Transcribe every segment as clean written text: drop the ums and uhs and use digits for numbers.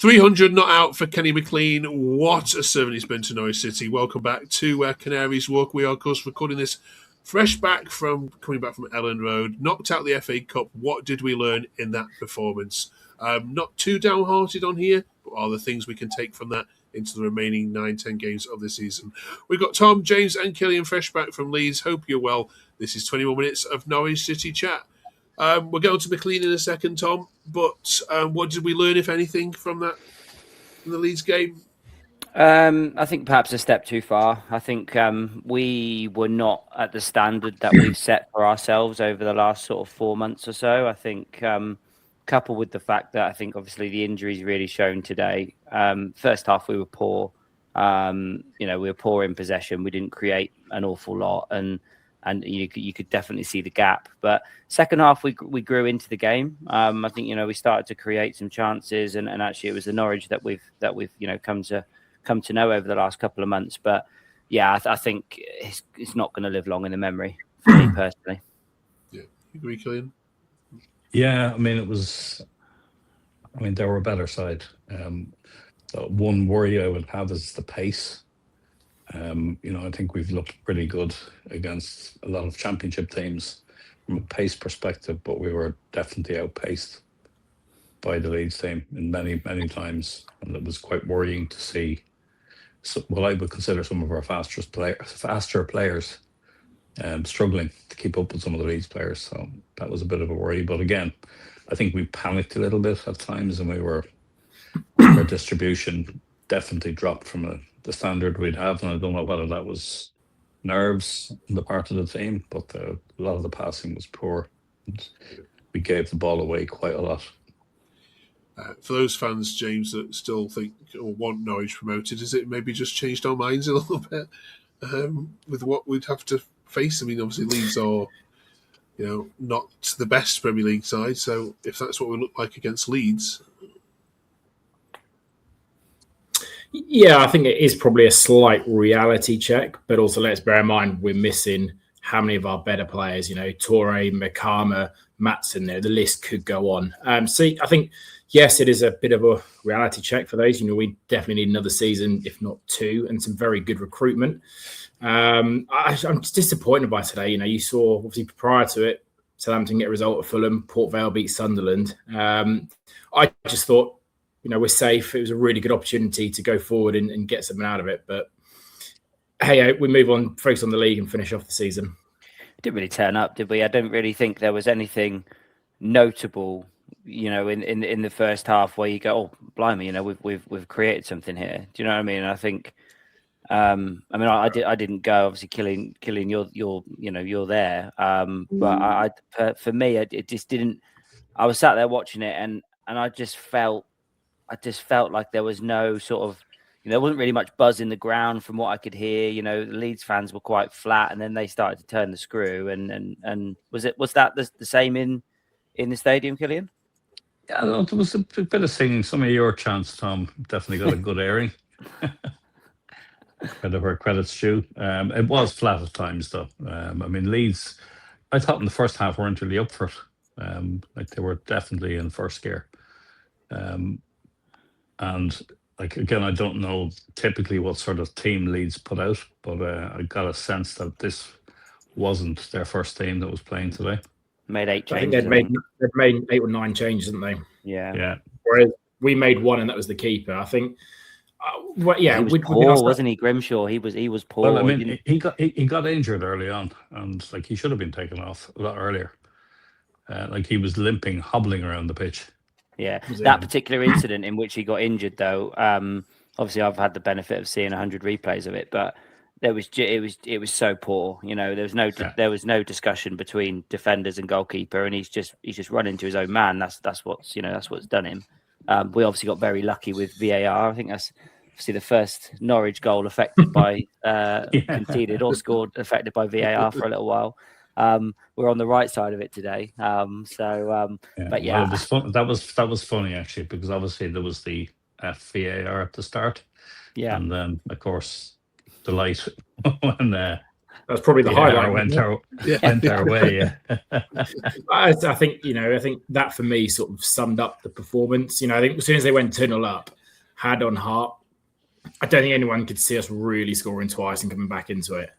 300 not out for Kenny McLean. What a servant he's been to Norwich City. Welcome back to Canaries Walk. We are, of course, recording this coming back from Elland Road. Knocked out the FA Cup. What did we learn in that performance? Not too downhearted on here, but are the things we can take from that into the remaining 9-10 games of the season. We've got Tom, James and Killian fresh back from Leeds. Hope you're well. This is 21 minutes of Norwich City chat. We'll go to McLean in a second, Tom, but what did we learn, if anything, from the Leeds game? I think perhaps a step too far. I think we were not at the standard that we've set for ourselves over the last sort of 4 months or so. I think coupled with the fact that I think obviously the injuries really shown today. First half we were poor. We were poor in possession. We didn't create an awful lot, and you could definitely see the gap. But second half, we grew into the game. I think we started to create some chances, and actually it was the Norwich that we've come to know over the last couple of months. But yeah, I think it's not going to live long in the memory for me personally. Yeah, you agree, Killian? Yeah, I mean they were a better side. So one worry I would have is the pace. I think we've looked pretty good against a lot of championship teams from a pace perspective, but we were definitely outpaced by the Leeds team in many, many times. And it was quite worrying to see what I would consider some of our faster players struggling to keep up with some of the Leeds players. So that was a bit of a worry. But again, I think we panicked a little bit at times, and our distribution definitely dropped from the standard we'd have, and I don't know whether that was nerves on the part of the team, but a lot of the passing was poor. We gave the ball away quite a lot. For those fans, James, that still think or want Norwich promoted, has it maybe just changed our minds a little bit with what we'd have to face? I mean, obviously Leeds are, not the best Premier League side, so if that's what we look like against Leeds. Yeah, I think it is probably a slight reality check, but also let's bear in mind we're missing how many of our better players, Torre, Makama, Matson there. The list could go on. So I think, yes, it is a bit of a reality check for those. We definitely need another season, if not two, and some very good recruitment. I'm just disappointed by today. You saw, obviously, prior to it, Southampton get a result at Fulham, Port Vale beat Sunderland. I just thought, we're safe. It was a really good opportunity to go forward and get something out of it. But hey, we move on, focus on the league and finish off the season. Didn't really turn up, did we? I don't really think there was anything notable, in the first half where you go, oh, blimey, we've created something here. Do you know what I mean? I think, I didn't go. Obviously, Killian, you're there. But for me, it just didn't. I was sat there watching it, and I just felt like there was no sort of, there wasn't really much buzz in the ground from what I could hear. The Leeds fans were quite flat, and then they started to turn the screw. And was that the same in the stadium, Killian? Yeah, there was a bit of singing. Some of your chants, Tom, definitely got a good airing. Credit where credit's due. It was flat at times, though. Leeds, I thought in the first half weren't really up for it. They were definitely in first gear. And again, I don't know typically what sort of team Leeds put out, but I got a sense that this wasn't their first team that was playing today. Made 8 changes. I think they'd made 8 or 9 changes, didn't they? Yeah. Whereas we made 1, and that was the keeper. I think. He was poor, wasn't he, Grimshaw? He was poor. Well, he got injured early on, and he should have been taken off a lot earlier. He was limping, hobbling around the pitch. Yeah, that particular incident in which he got injured, though. Obviously, I've had the benefit of seeing 100 replays of it, but it was so poor. There was no discussion between defenders and goalkeeper, and he's just run into his own man. That's what's done him. We obviously got very lucky with VAR. I think that's obviously the first Norwich goal affected by conceded or scored affected by VAR for a little while. We're on the right side of it today. But yeah, well, it was fun. That was funny actually, because obviously there was the VAR at the start, and then of course the light when That's probably the highlight. Went our way. Yeah. I think that for me sort of summed up the performance. I think as soon as they went 2-0 up, hand on heart, I don't think anyone could see us really scoring twice and coming back into it.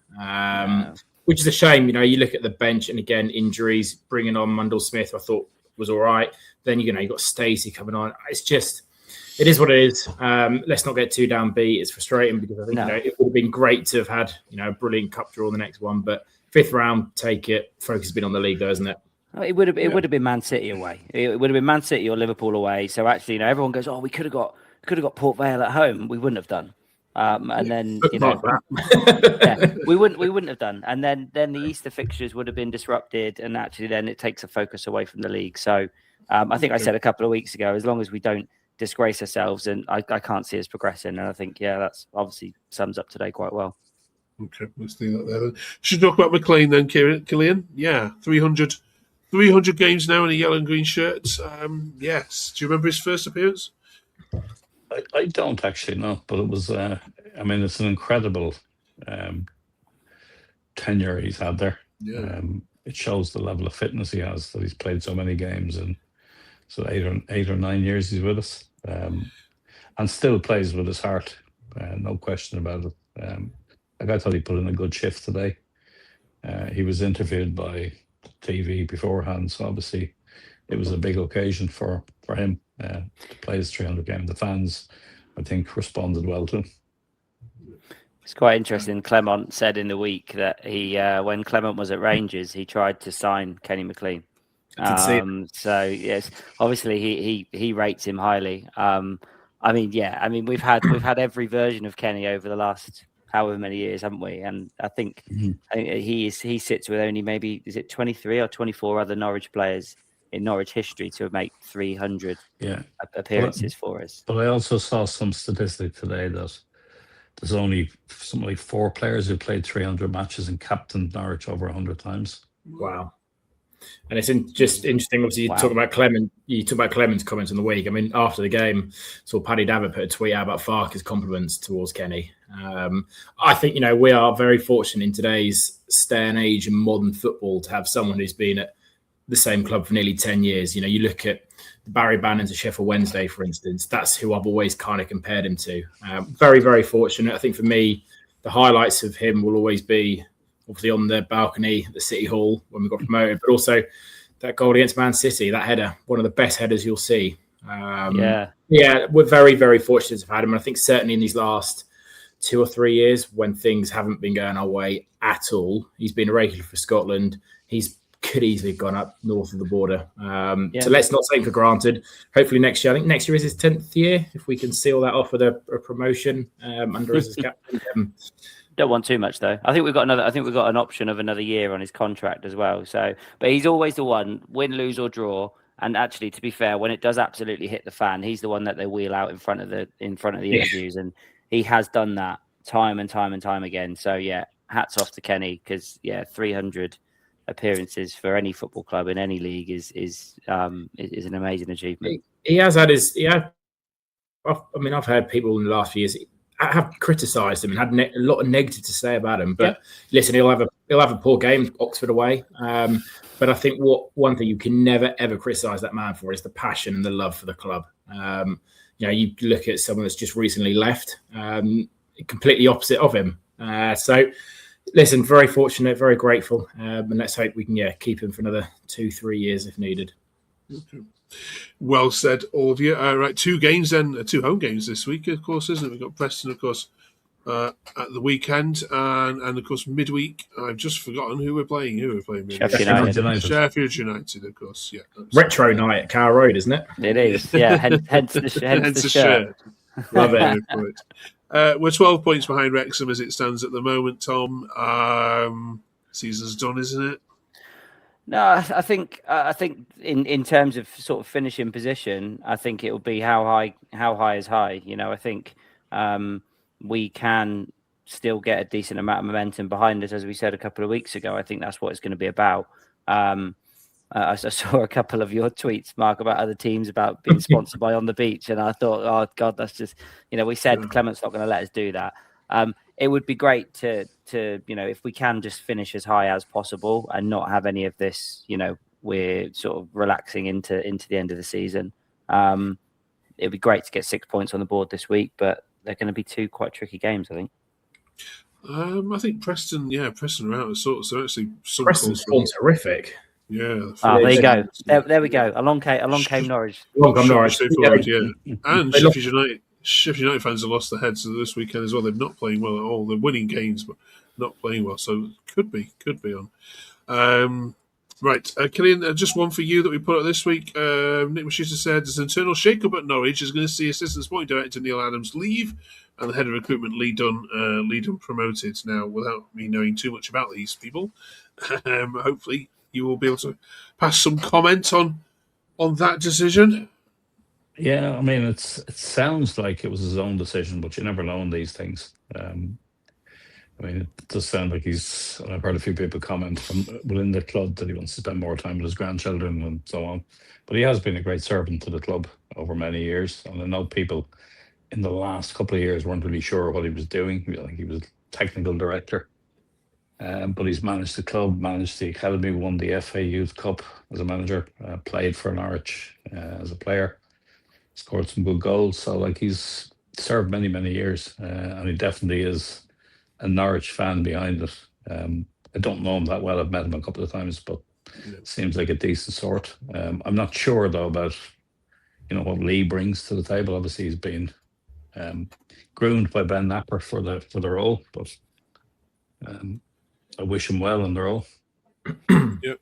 Which is a shame. You look at the bench, and again, injuries, bringing on Mundell Smith, I thought was all right. Then you got Stacey coming on. It is what it is. Let's not get too downbeat. It's frustrating because I think it would have been great to have had a brilliant cup draw in the next one. But 5th round, take it. Focus has been on the league, though, isn't it? It would have been Man City away. It would have been Man City or Liverpool away. So actually, everyone goes, "Oh, we could have got Port Vale at home." We wouldn't have done. And then we wouldn't have done. And then the Easter fixtures would have been disrupted, and actually then it takes a focus away from the league. So I think I said a couple of weeks ago, as long as we don't disgrace ourselves, and I can't see us progressing. And I think that's obviously sums up today quite well. Okay, let's do that there. Should we talk about McLean then, Killian? Yeah, 300 games now in a yellow and green shirt. Yes. Do you remember his first appearance? I don't actually know, but it was. It's an incredible tenure he's had there. Yeah. It shows the level of fitness he has, that he's played so many games, and so 8 or 9 years he's with us, and still plays with his heart. No question about it. I thought he put in a good shift today. He was interviewed by TV beforehand, so obviously it was a big occasion for him to play his 300 game. The fans, I think, responded well to him. It's quite interesting. Clement said in the week that he, when Clement was at Rangers, he tried to sign Kenny McLean. So yes, obviously he rates him highly. We've had every version of Kenny over the last however many years, haven't we? And I think he sits with only maybe, is it 23 or 24 other Norwich players in Norwich history to make 300 appearances for us. But I also saw some statistic today that there's only something like 4 players who played 300 matches and captained Norwich over 100 times. Wow. And it's just interesting. Obviously, you talk about Clement. You talk about Clement's comments in the week. I mean, after the game, saw Paddy Davitt put a tweet out about Farke's compliments towards Kenny. I think we are very fortunate in today's day and age in modern football to have someone who's been at the same club for nearly 10 years. You look at Barry Bannon's at Sheffield Wednesday, for instance. That's who I've always kind of compared him to. Very, very fortunate. I think for me, the highlights of him will always be obviously on the balcony at the City Hall when we got promoted, but also that goal against Man City, that header, one of the best headers you'll see. We're very, very fortunate to have had him. And I think certainly in these last 2 or 3 years, when things haven't been going our way at all, he's been a regular for Scotland. Could easily have gone up north of the border. So let's not take him for granted. Hopefully next year, I think next year is his 10th year. If we can seal that off with a promotion under us as captain. Don't want too much though. I think we've got an option of another year on his contract as well. So, but he's always the one, win, lose or draw. And actually, to be fair, when it does absolutely hit the fan, he's the one that they wheel out in front of the interviews, and he has done that time and time and time again. So hats off to Kenny, because 300 appearances for any football club in any league is an amazing achievement. He has had his. I've heard people in the last few years have criticised him and had a lot of negative to say about him. But listen, he'll have a poor game, Oxford away. But I think one thing you can never ever criticise that man for is the passion and the love for the club. You look at someone that's just recently left, completely opposite of him. So listen, very fortunate, very grateful, and let's hope we can keep him for another 2-3 years if needed. Okay. Well said, all of you. Right, 2 games then, 2 home games this week, of course, isn't it? We've got Preston, of course, at the weekend, and of course midweek. I've just forgotten who we're playing. Sheffield United, of course. Yeah, retro night at Carrow Road, isn't it? It is. Yeah, hence the shirt. Love it. We're 12 points behind Wrexham as it stands at the moment, Tom. Season's done, isn't it? No, I think in terms of sort of finishing position, I think it will be how high is high. I think we can still get a decent amount of momentum behind us, as we said a couple of weeks ago. I think that's what it's going to be about. I saw a couple of your tweets, Mark, about other teams about being sponsored by On the Beach, and I thought, oh God, that's just we said Clement's not going to let us do that. it would be great to if we can just finish as high as possible and not have any of this. We're sort of relaxing into the end of the season. It'd be great to get 6 points on the board this week, but they're going to be 2 quite tricky games, I think. I think Preston are out of sorts. So actually, some Preston's form terrific. Yeah. There you go. There we go. Along came Norwich. Norwich. And Sheffield United fans have lost their heads this weekend as well. They're not playing well at all. They're winning games, but not playing well. So could be on. Right, Killian, just one for you that we put up this week. Nick Maschuster said there's an internal shake-up at Norwich is going to see assistant sporting director Neil Adams leave and the head of recruitment Lee Dunn promoted. Now, without me knowing too much about these people, hopefully you will be able to pass some comment on that decision. Yeah, I mean, it sounds like it was his own decision, but you never know on these things. I mean, it does sound like I've heard a few people comment from within the club that he wants to spend more time with his grandchildren and so on. But he has been a great servant to the club over many years. And I know people in the last couple of years weren't really sure what he was doing. I think he was technical director. But he's managed the club, managed the academy, won the FA Youth Cup as a manager, played for Norwich as a player, scored some good goals. So, he's served many, many years. And he definitely is a Norwich fan behind it. I don't know him that well. I've met him a couple of times, but seems like a decent sort. I'm not sure though about what Lee brings to the table. Obviously, he's been groomed by Ben Napper for the role, but I wish him well in the role. Yep.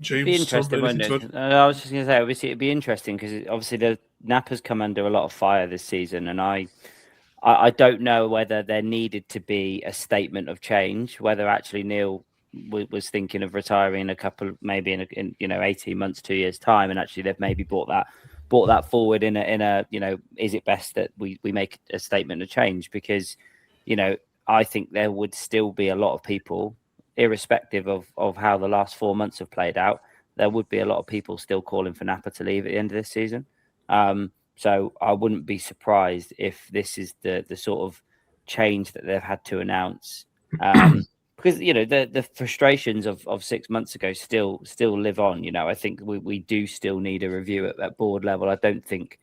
James, be interesting, won't it? I was just going to say, obviously, it'd be interesting because obviously the Napper's come under a lot of fire this season, and I don't know whether there needed to be a statement of change, whether actually Neil was thinking of retiring maybe in 18 months, 2 years time, and actually they've maybe brought that forward in a is it best that we make a statement of change? Because I think there would still be a lot of people, irrespective of how the last 4 months have played out, there would be a lot of people still calling for Napper to leave at the end of this season. So I wouldn't be surprised if this is the sort of change that they've had to announce, because the frustrations of 6 months ago still live on. I think we do still need a review at board level. I don't think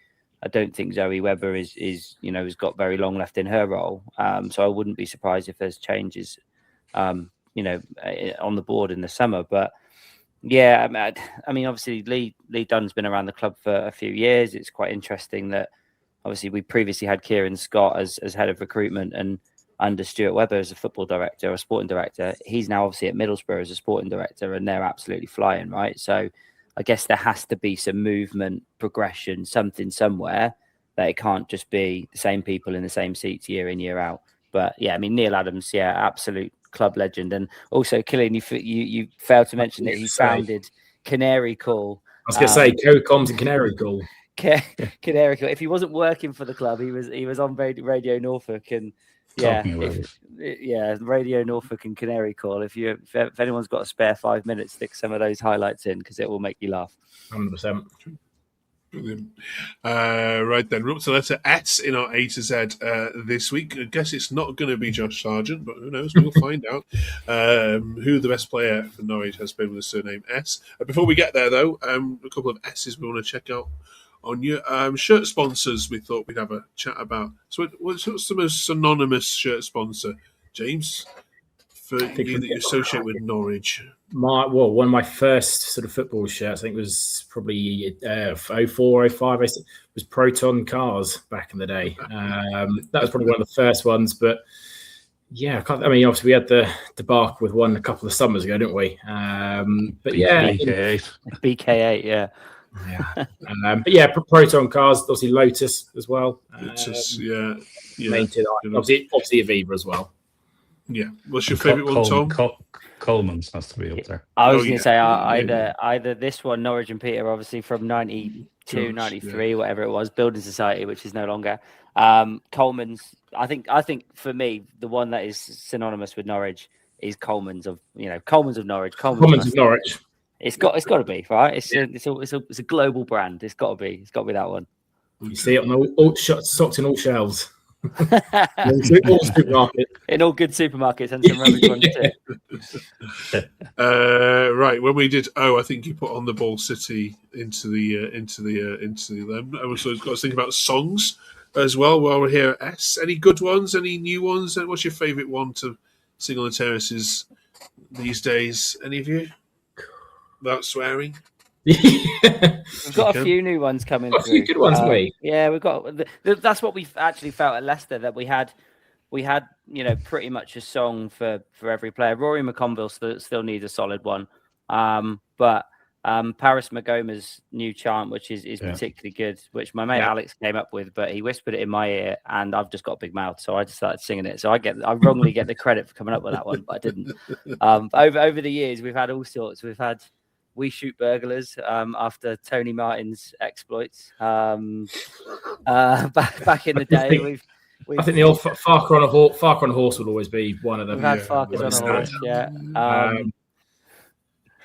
Zoe Webber is has got very long left in her role. So I wouldn't be surprised if there's changes, on the board in the summer. But yeah, I mean, obviously Lee Dunn's been around the club for a few years. It's quite interesting that obviously we previously had Kieran Scott as head of recruitment and under Stuart Webber as a football director or sporting director. He's now obviously at Middlesbrough as a sporting director, and they're absolutely flying, right? So I guess there has to be some movement, progression, something somewhere, that it can't just be the same people in the same seats year in, year out. But yeah, I mean, Neil Adams, absolute club legend. And also, Killian, you failed to mention that he founded Canary Call. I was going to say co-coms and Canary Call. Canary Call. If he wasn't working for the club, he was on Radio Norfolk and Radio Norfolk and Canary Call. If anyone's got a spare 5 minutes, stick some of those highlights in because it will make you laugh. 100%. Brilliant. Right then, we're up to letter S in our A to Z this week. I guess it's not going to be Josh Sargent, but who knows? We'll find out who the best player for Norwich has been with the surname S. Before we get there, though, a couple of S's we want to check out on your shirt sponsors. We thought we'd have a chat about. So, what's the most synonymous shirt sponsor, James, for you that you associate with Norwich? One of my first sort of football shirts, I think, was probably 04, 05. It was Proton Cars back in the day. That was probably one of the first ones. But yeah, obviously we had the debacle with one a couple of summers ago, didn't we? But yeah, BK8, yeah. Yeah, but yeah, Proton Cars, obviously Lotus as well. Lotus, obviously Aviva as well. Yeah, what's your favourite one, Tom? Coleman's has to be up there. I was going to say either this one, Norwich and Peter, obviously from 92, 93, whatever it was, Building Society, which is no longer. Coleman's, I think for me, the one that is synonymous with Norwich is Coleman's of Norwich. Coleman's of Norwich. It's got to be, right? It's a global brand. It's got to be that one. You see it on all socks in all shelves. All supermarket. In all good supermarkets and some rubbish ones too. Right, when we did, I think you put on the Ball City into them. I also got to think about songs as well while we're here at S. Any good ones? Any new ones? And what's your favourite one to sing on the terraces these days? Any of you? Without swearing. We've got a few new ones coming through. A few good ones, mate. Yeah, we've got. That's what we've actually felt at Leicester, that we had, pretty much a song for every player. Rory McConville still needs a solid one, but Paris Magoma's new chant, which is particularly good, which my mate Alex came up with, but he whispered it in my ear, and I've just got a big mouth, so I just started singing it. So I wrongly get the credit for coming up with that one, but I didn't. Over the years, we've had all sorts. We've had We Shoot Burglars after Tony Martin's exploits. Back in the day, I think the old Farker on a horse will always be one of them. We've had Farkers on a horse, yeah.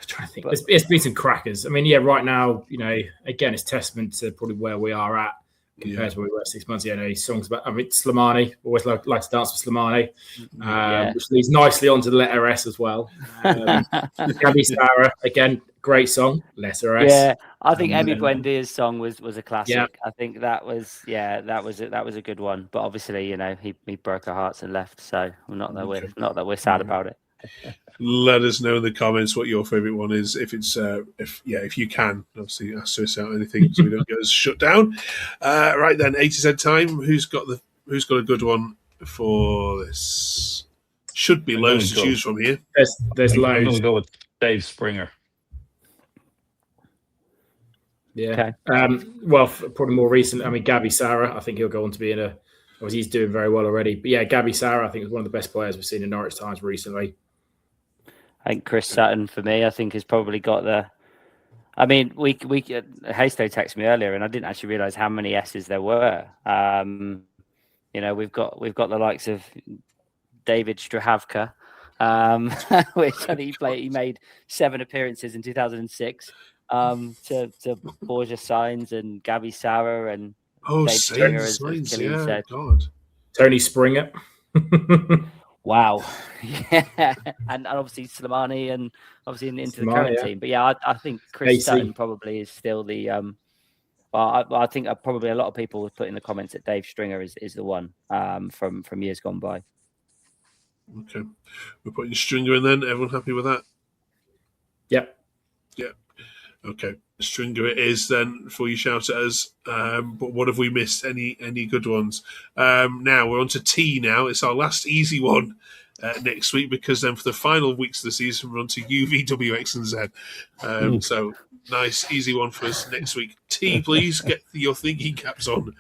Trying to think. It's been some crackers. I mean, right now, again, it's testament to probably where we are at compared to where we were 6 months ago. Songs about, Slimani, always like to dance with Slimani, which leads nicely onto the letter S as well. Gabby Sarah, again, great song, letter S. Yeah, I think Emi Buendia's song was a classic. Yeah. I think that was a good one. But obviously, he broke our hearts and left. So not that we're sad about it. Let us know in the comments what your favourite one is. If it's if you can, obviously ask us out anything so we don't get us shut down. Right then, 80Z time. Who's got a good one for this? Should be loads to choose from here. There's loads. I'm going to go with Dave Springer. Yeah. Okay. Well, probably more recent. I mean, Gabby Sarah. I think he'll go on to be he's doing very well already. But yeah, Gabby Sarah, I think, is one of the best players we've seen in Norwich Times recently. I think Chris Sutton, for me, I think has probably got the. I mean, we Haystow texted me earlier, and I didn't actually realise how many S's there were. We've got the likes of David Strahavka, which I think he made 7 appearances in 2006. To Borja Sainz and Gabby Sarah and Dave Stringer, as Killian said. God. Tony Springer. Wow. Yeah. And obviously Slimani and obviously into the current team. But yeah, I think Chris Sutton probably is still the I think probably a lot of people would put in the comments that Dave Stringer is the one from years gone by. Okay. We're putting Stringer in then. Everyone happy with that? Yep. Yeah. Okay. Stringer it is then before you shout at us. But what have we missed? Any good ones? Now we're on to T now. It's our last easy one next week, because then for the final weeks of the season we're on to U, V, W, X and Z. So nice easy one for us next week. T, please get your thinking caps on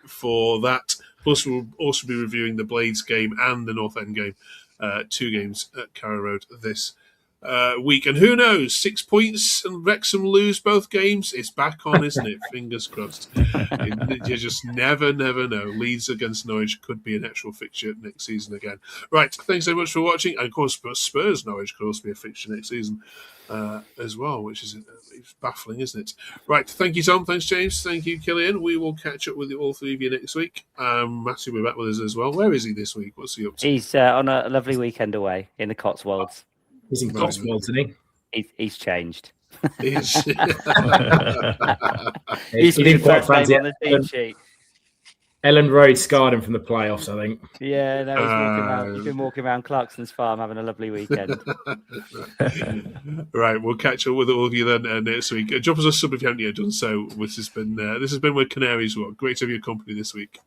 for that. Plus we'll also be reviewing the Blades game and the North End game. 2 games at Carrow Road this week, and who knows, 6 points and Wrexham lose both games. It's back on, isn't it? Fingers crossed. You just never know. Leeds against Norwich could be an actual fixture next season again. Right, thanks so much for watching, and of course Spurs Norwich could also be a fixture next season as well, which is baffling, isn't it? Right, thank you Tom, thanks James, thank you Killian. We will catch up with you all 3 of you next week. Matthew will be back with us as well. Where is he this week? What's he up to? He's on a lovely weekend away in the Cotswolds. He's in Cotswolds, isn't he? He's changed. He didn't quite fancy on the team sheet. Ellen Road scarred him from the playoffs, I think. Yeah, no, he's been walking around Clarkson's farm having a lovely weekend. Right, we'll catch up with all of you then next week. Drop us a sub if you haven't yet done so. This has been with Canaries. Great to have your company this week.